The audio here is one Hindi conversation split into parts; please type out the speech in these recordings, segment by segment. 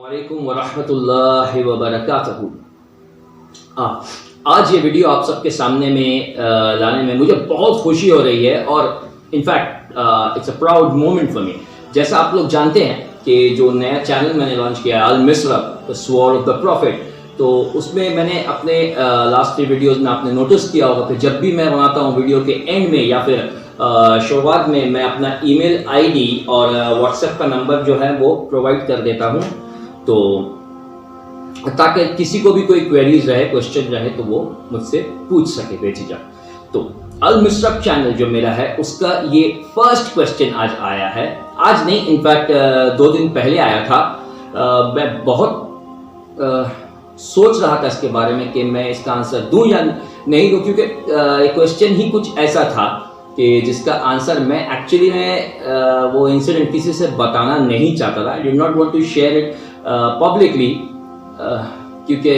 वालेकुम वरहमतुल्लाहि वबरकातुहू। आज ये वीडियो आप सबके सामने में लाने में मुझे बहुत खुशी हो रही है और in fact it's a proud moment for me. जैसा आप लोग जानते हैं कि जो नया चैनल मैंने लॉन्च किया है Al Misrab the sword of the prophet, तो उसमें मैंने अपने लास्ट 3 वीडियोस में आपने नोटिस किया होगा कि जब भी मैं बनाता हूँ वीडियो के एंड में या फिर शुरुआत में मैं अपना ईमेल आईडी और व्हाट्सएप का नंबर जो है वो प्रोवाइड कर देता हूँ, तो ताकि किसी को भी कोई क्वेरीज रहे, क्वेश्चन रहे तो वो मुझसे पूछ सके बेझिझक। तो अल मिस्रब चैनल जो मेरा है उसका ये फर्स्ट क्वेश्चन आज आया है। आज नहीं, इनफैक्ट 2 दिन पहले आया था। मैं बहुत सोच रहा था इसके बारे में कि मैं इसका आंसर दूं या नहीं दूं, क्योंकि क्वेश्चन ही कुछ ऐसा था कि जिसका आंसर मैं एक्चुअली में वो इंसिडेंट किसी से बताना नहीं चाहता था। I did not want to share it publicly, क्योंकि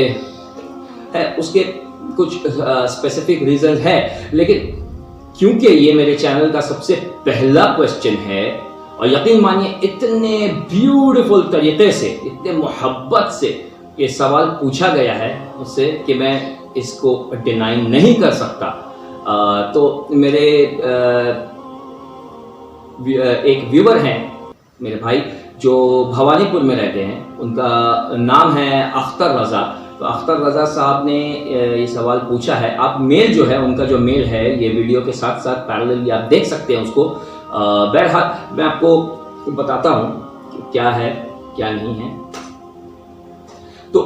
है उसके कुछ स्पेसिफिक रीजन है, लेकिन क्योंकि ये मेरे चैनल का सबसे पहला क्वेश्चन है और यकीन मानिए इतने ब्यूटीफुल तरीके से, इतने मोहब्बत से ये सवाल पूछा गया है मुझसे कि मैं इसको डिनाई नहीं कर सकता। तो मेरे एक व्यूअर हैं मेरे भाई जो भवानीपुर में रहते हैं, उनका नाम है अख्तर रज़ा। तो अख्तर रज़ा साहब ने ये सवाल पूछा है। आप मेल जो है, उनका जो मेल है ये वीडियो के साथ साथ पैरेलली आप देख सकते हैं उसको। बहरहाल मैं आपको बताता हूँ क्या है क्या नहीं है। तो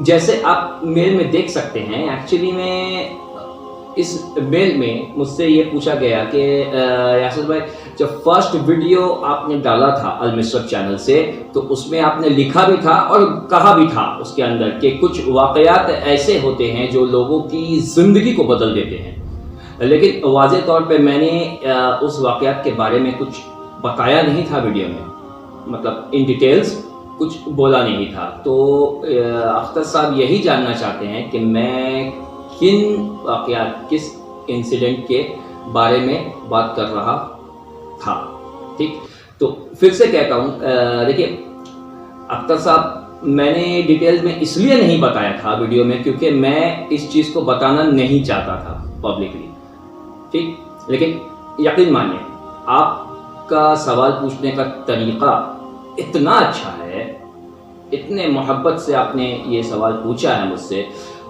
जैसे आप मेल में देख सकते हैं, एक्चुअली में इस मेल में मुझसे ये पूछा गया कि यासिर भाई, जब फर्स्ट वीडियो आपने डाला था अल मिस्रब चैनल से, तो उसमें आपने लिखा भी था और कहा भी था उसके अंदर कि कुछ वाक़यात ऐसे होते हैं जो लोगों की ज़िंदगी को बदल देते हैं, लेकिन वाज़ेह तौर पे मैंने उस वाक़यात के बारे में कुछ बताया नहीं था वीडियो में, मतलब इन डिटेल्स कुछ बोला नहीं था। तो अख्तर साहब यही जानना चाहते हैं कि मैं किन वाक़यात, किस इंसिडेंट के बारे में बात कर रहा था। ठीक, तो फिर से कहता हूँ, देखिए अख्तर साहब, मैंने डिटेल में इसलिए नहीं बताया था वीडियो में क्योंकि मैं इस चीज़ को बताना नहीं चाहता था पब्लिकली। ठीक, लेकिन यकीन मानिए आपका सवाल पूछने का तरीक़ा इतना अच्छा है, इतने मोहब्बत से आपने ये सवाल पूछा है मुझसे,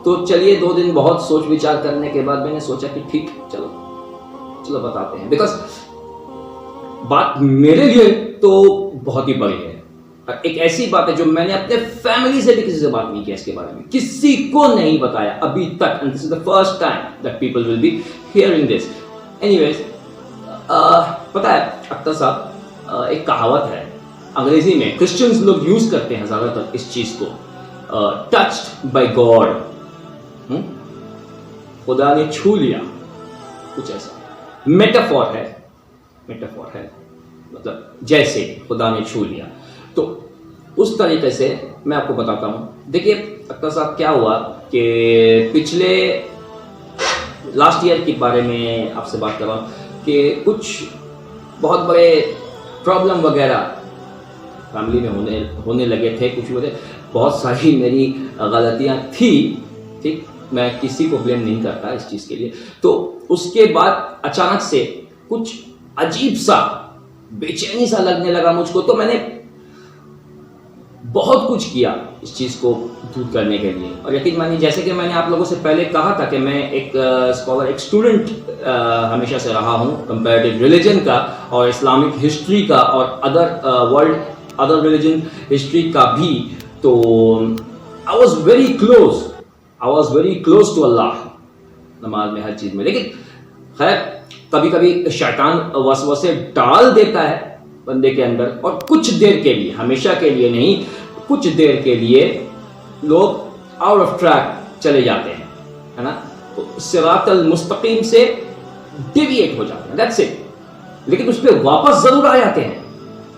तो चलिए 2 दिन बहुत सोच विचार करने के बाद मैंने सोचा कि ठीक, चलो बताते हैं। बिकॉज बात मेरे लिए तो बहुत ही बड़ी है, एक ऐसी बात है जो मैंने अपने फैमिली से भी किसी से बात नहीं किया इसके बारे में, किसी को नहीं बताया अभी तक, and this is the first time that people will be hearing this. Anyways, पता है अख्तर साहब, एक कहावत है अंग्रेजी में, क्रिश्चियंस लोग यूज करते हैं ज्यादातर इस चीज को, टच्ड बाय गॉड, खुदा ने छू लिया, कुछ ऐसा मेटाफोर है, मतलब जैसे खुदा ने छू लिया। तो उस तरीके से मैं आपको बताता हूं। देखिए अख्तर साहब, क्या हुआ कि पिछले लास्ट ईयर के बारे में आपसे बात कर रहा हूं कि कुछ बहुत बड़े प्रॉब्लम वगैरह फैमिली में होने लगे थे, कुछ वजह, बहुत सारी मेरी गलतियां थी। ठीक, मैं किसी को ब्लेम नहीं करता इस चीज़ के लिए। तो उसके बाद अचानक से कुछ अजीब सा, बेचैनी सा लगने लगा मुझको, तो मैंने बहुत कुछ किया इस चीज़ को दूर करने के लिए। और यकीन मानिए, जैसे कि मैंने आप लोगों से पहले कहा था कि मैं एक स्कॉलर, एक स्टूडेंट हमेशा से रहा हूँ कंपैरेटिव रिलीजन का और इस्लामिक हिस्ट्री का और अदर रिलीजन हिस्ट्री का भी। तो I was very close to Allah, नमाज में, हर चीज़ में। लेकिन खैर कभी कभी शैतान वसवसे डाल देता है बंदे के अंदर, और कुछ देर के लिए, हमेशा के लिए नहीं, कुछ देर के लिए लोग आउट ऑफ ट्रैक चले जाते हैं, है ना, सिरातल मुस्तकीम से डेविएट हो जाते हैं, दैट्स इट। लेकिन उस पर वापस जरूर आ जाते हैं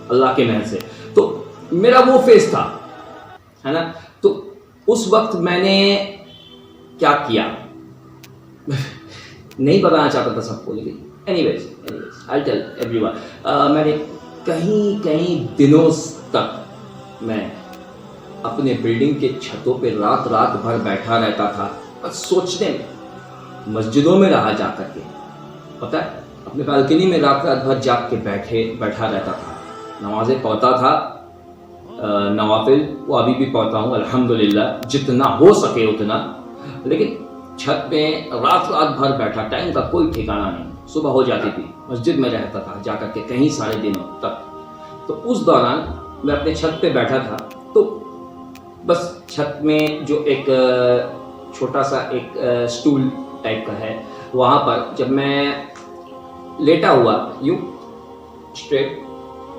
अल्लाह के मेहर से। तो मेरा वो फेज था, है ना। तो उस वक्त मैंने क्या किया नहीं बताना चाहता था सबको, लेकिन एनीवेज आई टेल एवरीवन। मैंने कहीं दिनों तक मैं अपने बिल्डिंग के छतों पे रात भर बैठा रहता था, बस सोचने में। मस्जिदों में रहा जा करके, पता है, अपने बालकनी में रात भर जाग के बैठा रहता था, नमाजें पढ़ता था, नवाफिल वो अभी भी पढ़ता हूँ अल्हम्दुलिल्लाह, जितना हो सके उतना। लेकिन छत पे रात भर बैठा, टाइम का कोई ठिकाना नहीं, सुबह हो जाती थी, मस्जिद में रहता था जा करके कहीं सारे दिनों तक। तो उस दौरान मैं अपने छत पे बैठा था, तो बस छत में जो एक छोटा सा एक स्टूल टाइप का है, वहाँ पर जब मैं लेटा हुआ यूं स्ट्रेट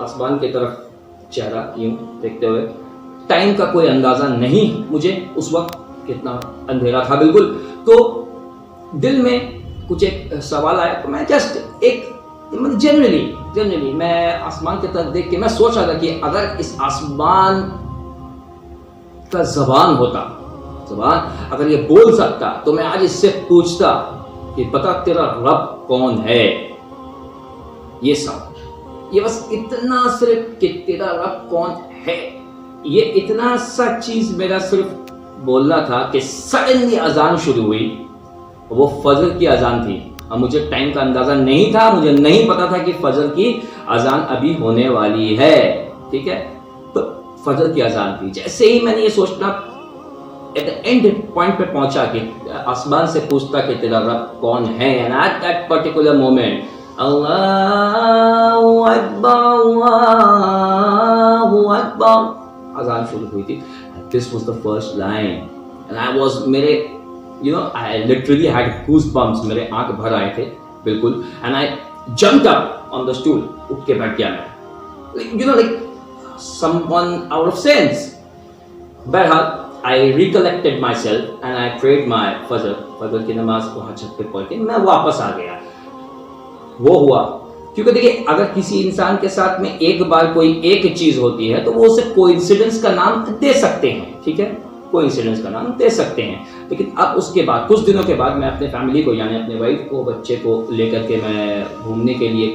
आसमान की तरफ चेहरा यूं देखते हुए, टाइम का कोई अंदाज़ा नहीं मुझे उस वक्त, कितना अंधेरा था बिल्कुल। तो दिल में कुछ एक सवाल आया, तो मैं जस्ट एक जनरली मैं आसमान की तरफ देख के मैं सोच रहा था कि अगर इस आसमान का ज़बान अगर ये बोल सकता, तो मैं आज इससे पूछता कि बता तेरा रब कौन है। ये सवाल, ये बस इतना सिर्फ कि तेरा रब कौन है, ये इतना सा चीज मेरा सिर्फ बोलना था कि सडनली अजान शुरू हुई। वो फजर की अजान थी, अब मुझे टाइम का अंदाजा नहीं था, मुझे नहीं पता था कि फजर की अजान अभी होने वाली है, ठीक है। तो फजर की अजान थी, जैसे ही मैंने ये सोचना एट द एंड पॉइंट पे पहुंचा कि आसमान से पूछता कि तेरा रब कौन है, and at that particular moment अल्लाहु अकबर अजान शुरू हुई थी। This was the first line and I was, मेरे आई लिटरली हैड गूज़बम्प्स, मेरे आंख भर आए थे बिल्कुल, and I jumped up on the stool, उठ के बैठ गया मैं, like someone out of sense। बहरहाल I recollected myself and I prayed my फजर की नमाज वहाँ छत पे पढ़ के मैं वापस आ गया। वो हुआ क्योंकि देखिए, अगर किसी इंसान के साथ में एक बार कोई एक चीज होती है तो वो उसे कोइंसिडेंस का नाम दे सकते हैं, ठीक है, कोइंसिडेंस का नाम दे सकते हैं। लेकिन अब उसके बाद कुछ दिनों के बाद मैं अपने फैमिली को, यानी अपने वाइफ को, बच्चे को लेकर के मैं घूमने के लिए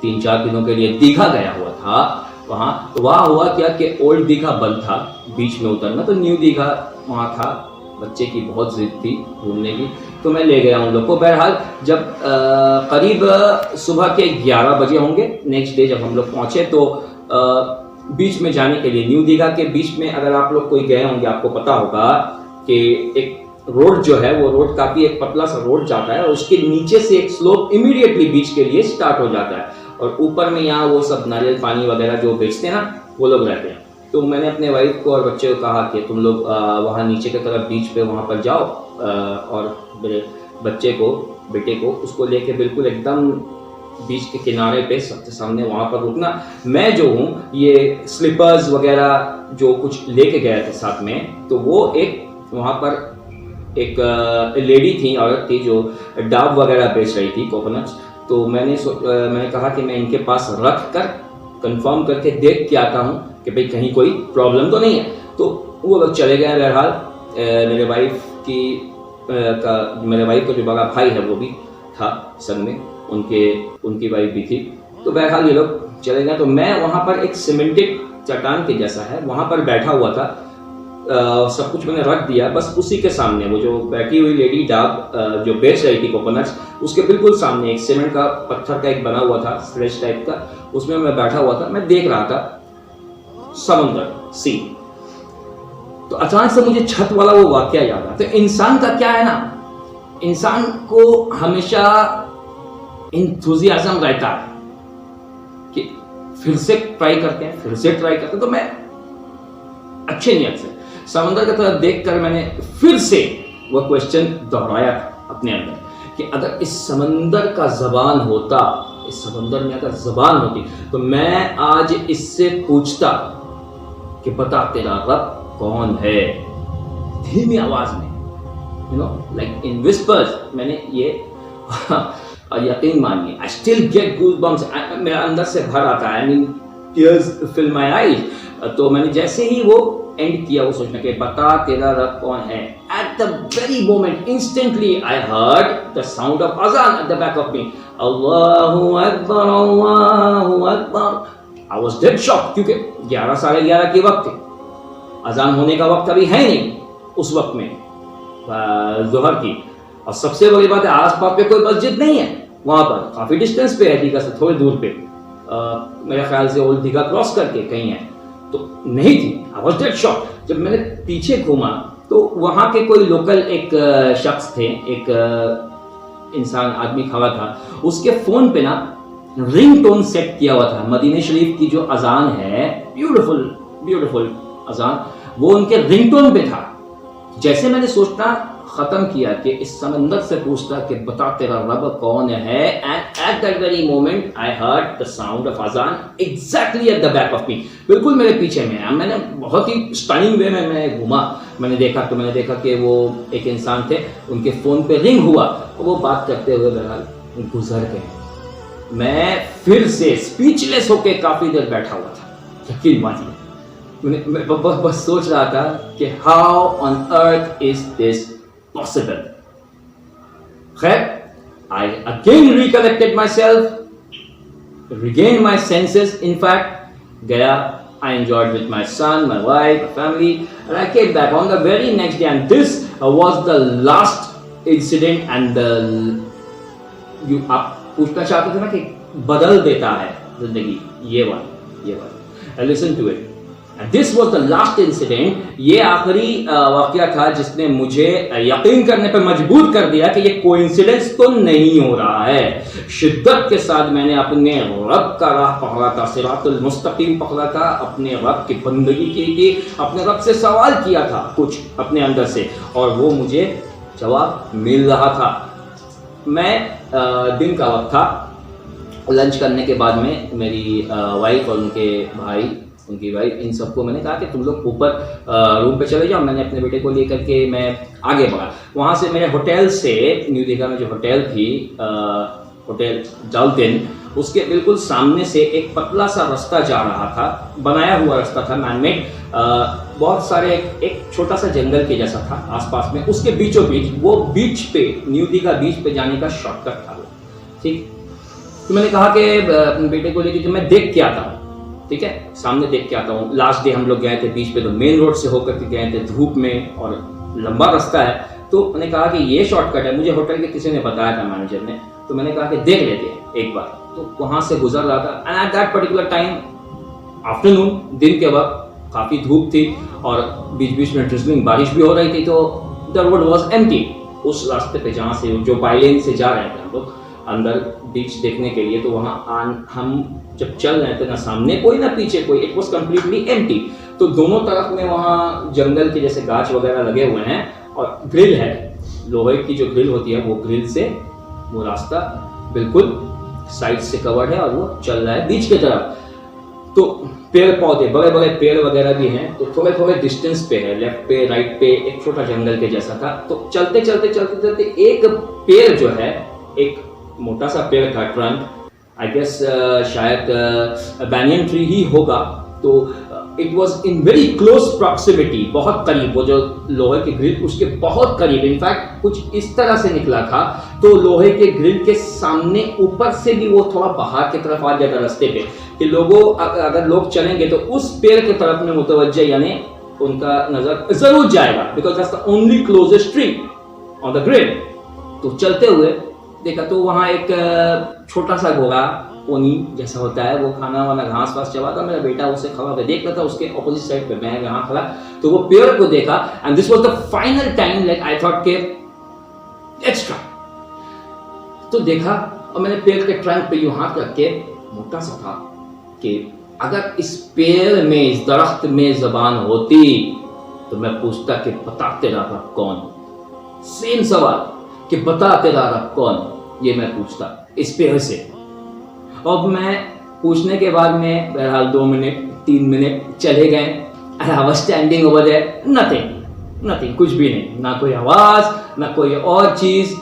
3-4 दिनों के लिए दीघा गया हुआ था। वहाँ हुआ क्या कि ओल्ड दीघा बंद था, बीच में उतरना, तो न्यू दीघा वहाँ था। बच्चे की बहुत जिद थी घूमने की, तो मैं ले गया उन लोग को। बहरहाल जब करीब सुबह के 11 बजे होंगे नेक्स्ट डे जब हम लोग पहुँचे, तो बीच में जाने के लिए, न्यू दीघा के बीच में अगर आप लोग कोई गए होंगे आपको पता होगा कि एक रोड जो है वो रोड काफ़ी एक पतला सा रोड जाता है और उसके नीचे से एक स्लोप इमीडिएटली बीच के लिए स्टार्ट हो जाता है, और ऊपर में यहाँ वो सब नारियल पानी वगैरह जो बेचते हैं ना, वो लोग रहते हैं। तो मैंने अपने वाइफ को और बच्चे को कहा कि तुम लोग वहाँ नीचे की तरफ बीच पे वहाँ पर जाओ, और मेरे बेटे को उसको लेके बिल्कुल एकदम बीच के किनारे पे सबसे सामने वहाँ पर रुकना। मैं जो हूँ ये स्लीपर्स वगैरह जो कुछ लेके गया था साथ में, तो वो एक वहाँ पर एक लेडी थी, औरत थी जो डाब वगैरह बेच रही थी, कोकोनट्स। तो मैंने कहा कि मैं इनके पास रख कर कंफर्म करके देख के आता हूँ कि भाई कहीं कोई प्रॉब्लम तो नहीं है। तो वो लोग चले गए। बहरहाल मेरे वाइफ का जो बड़ा भाई है वो भी था संग में, उनकी वाइफ भी थी। तो बहरहाल ये लोग चले गए। तो मैं वहाँ पर एक सीमेंटेड चट्टान के जैसा है वहाँ पर बैठा हुआ था। सब कुछ मैंने रख दिया, बस उसी के सामने वो जो बैठी हुई लेडी डाब जो बेच रही थी कोकोनट्स, उसके बिल्कुल सामने एक सीमेंट का पत्थर का एक बना हुआ था स्लेज टाइप का, उसमें मैं बैठा हुआ था। मैं देख रहा था समुद्र, सी। तो अचानक से मुझे छत वाला वो वाकया याद आया। तो इंसान का क्या है ना, इंसान को हमेशा इंथुजियाज्म रहता है कि फिर से ट्राई करते हैं। तो मैं अच्छे नियत से समंदर की तरफ देखकर मैंने फिर से वो क्वेश्चन दोहराया अपने अंदर कि अगर इस समंदर का ज़बान होता, इस समंदर में अगर ज़बान होती, तो मैं आज इससे पूछता कि बता तेरा रब कौन है, धीमी आवाज में, लाइक इन विस्पर्स। मैंने ये यकीन मानिए, आई स्टिल गेट गूज़बम्प्स, मेरा अंदर से भर आता है, I mean tears fill my eyes. तो मैंने जैसे ही वो एंड किया वो सोचना कि बता तेरा रब कौन है, at the very moment, instantly, I heard the sound of azan at the back of me. Allahu Akbar, Allahu Akbar. I was dead shocked क्योंकि 11 साढ़े 11 के वक्त थे, अजान होने का वक्त अभी है नहीं उस वक्त में ज़ोहर की। और सबसे बड़ी बात है आस-पास पे कोई मस्जिद नहीं है, वहाँ पर काफ़ी डिस्टेंस पे है, दीघा से थोड़े दूर पे, मेरे ख्याल से ओल्ड दीघा क्रॉस करके कहीं है, तो नहीं थी। I was dead shock. जब मैंने पीछे घूमा तो वहाँ के कोई लोकल एक शख्स थे, एक इंसान आदमी खड़ा था, उसके फ़ोन पे ना रिंग टोन सेट किया हुआ था। मदीने शरीफ की जो अजान है, ब्यूटीफुल ब्यूटीफुल अजान, वो उनके रिंगटोन पे था। जैसे मैंने सोचना खत्म किया कि इस समंदर से पूछता कि बता तेरा रब कौन है, and at that very moment I heard the sound of azaan exactly at the back of me, बिल्कुल मेरे पीछे में। मैंने बहुत ही स्टनिंग वे में मैं घूमा, मैंने देखा कि वो एक इंसान थे, उनके फ़ोन पे रिंग हुआ, वो बात करते हुए बहरहाल गुजर गए। मैं फिर से स्पीचलेस होके काफ़ी देर बैठा हुआ था, यकीन मानिए। मैं बस सोच रहा था कि how on earth is this possible. खैर, I again recollected myself, regained my senses. In fact, गया, I enjoyed with my son, my wife, my family, and I came back on the very next day. And this was the last incident. And आप पूछना चाहते थे ना कि बदल देता है जिंदगी, ये बात। Listen to it. And this was the last incident. ये आखिरी वाकया था जिसने मुझे यकीन करने पर मजबूर कर दिया कि ये कोइंसिडेंस तो नहीं हो रहा है। शिद्दत के साथ मैंने अपने रब का राह पकड़ा था, सिरातुल मुस्तकीम पकड़ा था, अपने रब की बंदगी की थी, अपने रब से सवाल किया था कुछ अपने अंदर से, और वो मुझे जवाब मिल रहा था। मैं दिन का वक्त था, लंच करने के बाद में मेरी वाइफ और उनकी वाइफ, इन सबको मैंने कहा कि तुम लोग ऊपर रूम पे चले जाओ। मैंने अपने बेटे को लेकर के मैं आगे बढ़ा। वहाँ से मेरे होटल से, न्यू दीघा में जो होटल थी, होटल डाल्टन, उसके बिल्कुल सामने से एक पतला सा रास्ता जा रहा था, बनाया हुआ रास्ता था, मैनमेड, बहुत सारे, एक छोटा सा जंगल के जैसा था आसपास में, उसके बीचों बीच वो बीच पे, न्यू दीघा बीच पे जाने का शॉर्टकट था वो, ठीक। तो मैंने कहा कि अपने बेटे को लेकर मैं देख के आता हूँ, ठीक है, सामने देख के आता हूँ। लास्ट डे हम लोग गए थे बीच पे, तो मेन रोड से होकर के गए थे, धूप में, और लंबा रास्ता है। तो मैंने कहा कि ये शॉर्टकट है, मुझे होटल के किसी ने बताया था, मैनेजर ने, तो मैंने कहा कि देख लेते हैं एक बार। तो वहाँ से गुजर रहा था, and at that particular time, afternoon, दिन के वक्त, काफ़ी धूप थी और बीच बीच में ड्रिजलिंग बारिश भी हो रही थी, तो द रोड वॉज एम्प्टी। उस रास्ते पे जहाँ से, जो बाईलेन से जा रहे थे हम लोग अंदर बीच देखने के लिए, तो वहाँ हम जब चल रहे थे, ना सामने कोई ना पीछे कोई, इट वॉज कम्प्लीटली एम्प्टी। तो दोनों तरफ में वहाँ जंगल के जैसे गाछ वगैरह लगे हुए हैं, और ग्रिल है, लोहे की जो ग्रिल होती है, वो ग्रिल से वो रास्ता बिल्कुल साइड से कवर्ड है, और वो चल रहा है बीच की तरफ। तो पेड़ पौधे, बड़े बड़े पेड़ वगैरह भी हैं, तो थोड़े थोड़े डिस्टेंस पे है, लेफ्ट पे राइट पे एक छोटा जंगल के जैसा था। तो चलते चलते एक पेड़ जो है, एक मोटा सा पेड़ था, ट्रंक, आई गेस शायद बैनियन ट्री ही होगा। तो it was in very close proximity, बहुत करीब, वो जो लोहे के ग्रिल उसके बहुत करीब, इनफैक्ट कुछ इस तरह से निकला था, तो लोहे के ग्रिल के सामने ऊपर से भी वो थोड़ा बाहर की तरफ आ जाता रास्ते पे, कि लोगों, अगर लोग चलेंगे तो उस पेड़ की तरफ में मुतवज्जे, यानी उनका नजर जरूर जाएगा, because that's the only closest tree on the grill. तो चलते हुए देखा तो वहाँ एक छोटा सा घोड़ा, पोनी जैसा होता है, वो खाना वाना घास वास चबा था। मेरा बेटा उसे खड़ा होकर देख रहा था, उसके ऑपोजिट साइड पे मैं यहाँ खड़ा, तो वो पेड़ को देखा, and this was the final time, like I thought के लेट्स ट्राई। तो देखा, और मैंने पेड़ के ट्रंक पे यूं हाथ रख के, मोटा सा था, कि अगर इस पेड़ में, इस दरख्त में जबान होती तो मैं पूछता कि बता तेरा रब कौन। सेम सवाल कि बता तेरा रब कौन, ये मैं पूछता इस पेड़ से। अब मैं पूछने के बाद में बहरहाल 2 मिनट 3 मिनट चले गए, and I was standing over there, nothing, कुछ भी नहीं, ना कोई आवाज, ना कोई और चीज,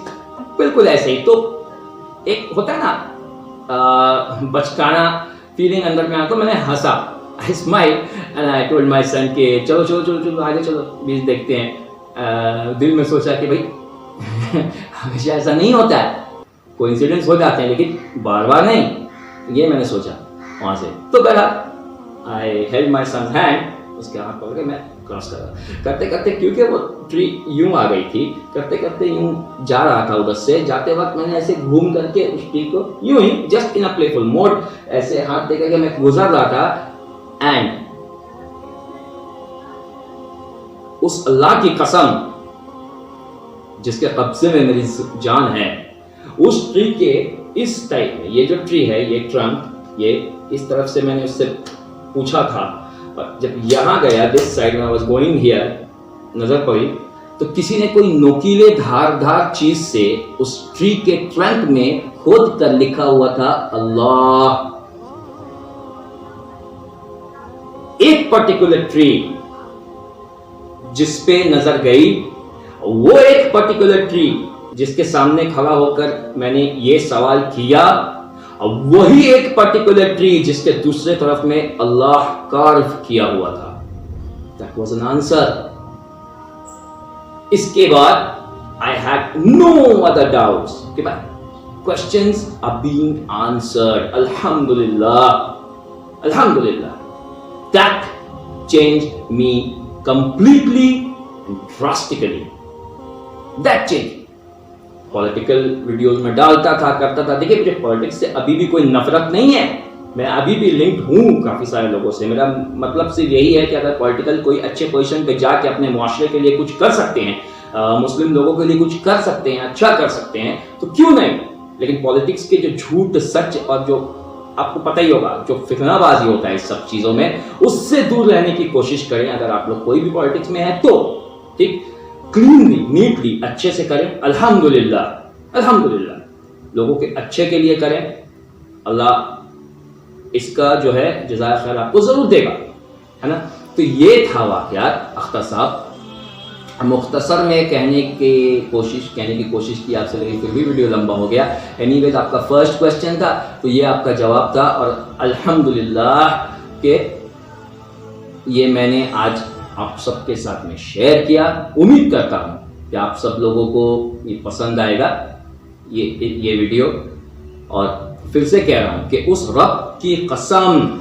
बिल्कुल ऐसे ही। तो एक होता है ना बचकाना फीलिंग अंदर में आता, तो मैंने हंसा, I smiled and I told my son कि चलो आगे चलो, बीच देखते हैं। दिल में सोचा कि भाई हमेशा ऐसा नहीं होता है, कोइंसिडेंस हो जाते हैं लेकिन बार बार नहीं, ये मैंने सोचा वहाँ से। तो बहरहाल I held my sun hand, उसके हाथ पकड़ के मैं क्रॉस कर रहा, करते करते क्योंकि वो ट्री यूं आ गई थी, करते करते यूं जा रहा था उधर से, जाते वक्त मैंने ऐसे घूम करके उस ट्री को यूं ही just in a playful mode ऐसे हाथ दे करके मैं गुजर रहा था। एंड उस अल्लाह की कसम जिसके कब्जे में मेरी जान है, उस ट्री के इस टाइप में, ये जो ट्री है, ये ट्रंक, ये इस तरफ से मैंने उससे पूछा था, और जब यहाँ गया दिस साइड में, आई वाज गोइंग हियर, नजर पड़ी तो किसी ने कोई नोकीले धारदार चीज से उस ट्री के ट्रंक में खोद कर लिखा हुआ था अल्लाह। एक पर्टिकुलर ट्री जिस पे नजर गई, वो एक पर्टिकुलर ट्री जिसके सामने खड़ा होकर मैंने ये सवाल किया, वही एक पर्टिकुलर ट्री जिसके दूसरे तरफ में अल्लाह कार्व किया हुआ था। That was an answer. इसके बाद I had no other doubts कि क्वेश्चंस आर बीइंग आंसर्ड। अल्हम्दुलिल्लाह, अल्हम्दुलिल्लाह। That changed me completely and drastically. That change. Political videos में डालता था, करता था। देखिए, मुझे पॉलिटिक्स से अभी भी कोई नफरत नहीं है, मैं अभी भी लिंक्ड हूँ काफ़ी सारे लोगों से। मेरा मतलब सिर्फ यही है कि अगर पॉलिटिकल कोई अच्छे पोजीशन पे जाके अपने मुआशरे के लिए कुछ कर सकते हैं, मुस्लिम लोगों के लिए कुछ कर सकते हैं, अच्छा कर सकते हैं, तो क्यों नहीं। लेकिन पॉलिटिक्स के जो झूठ सच और जो आपको पता ही होगा जो फितनाबाजी होता है इस सब चीज़ों में, उससे दूर रहने की कोशिश करें। अगर आप लोग कोई भी पॉलिटिक्स में है तो ठीक, क्लीनली, नीटली, अच्छे से करें। अल्हम्दुलिल्लाह, अल्हम्दुलिल्लाह। लोगों के अच्छे के लिए करें, अल्लाह इसका जो है जज़ाय खैर आपको जरूर देगा, है ना। तो ये था वाक़यात अख्तर साहब। मुख्तसर में कहने की कोशिश की आपसे, लेकिन फिर भी वीडियो लंबा हो गया। एनीवेज, आपका फर्स्ट क्वेश्चन था तो ये आपका जवाब था, और अल्हम्दुलिल्लाह के ये मैंने आज आप सबके साथ में शेयर किया। उम्मीद करता हूँ कि आप सब लोगों को ये पसंद आएगा ये वीडियो। और फिर से कह रहा हूँ कि उस रब की कसम,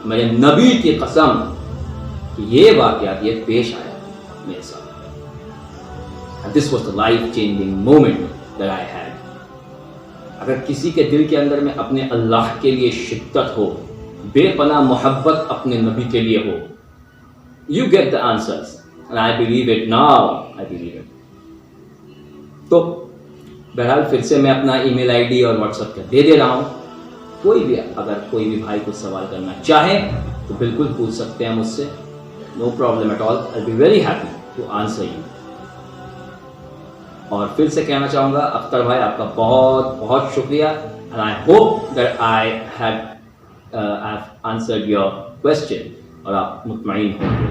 मेरे नबी की कसम, कि ये वाक़यात ये पेश आया मेरे साथ। This was the life changing moment that I had. अगर किसी के दिल के अंदर में अपने अल्लाह के लिए शिद्दत हो, बेपनाह मोहब्बत अपने नबी के लिए हो, you get the answers and I believe it now, I believe it। तो बहरहाल फिर से मैं अपना ईमेल आईडी और व्हाट्सएप का दे रहा हूँ। अगर कोई भी भाई कुछ सवाल करना चाहे तो बिल्कुल पूछ सकते हैं मुझसे, no problem at all, I be very happy to answer you. और फिर से कहना चाहूँगा अख्तर भाई, आपका बहुत बहुत शुक्रिया, and I hope that I have answered your question और आप मुतमईन होंगे।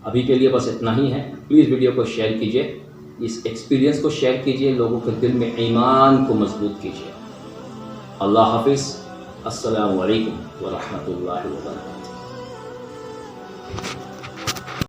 अभी के लिए बस इतना ही है। प्लीज़ वीडियो को शेयर कीजिए, इस एक्सपीरियंस को शेयर कीजिए, लोगों के दिल में ईमान को मजबूत कीजिए। अल्लाह हाफिज़। अस्सलामु अलैकुम व रहमतुल्लाहि व बरकातुहू।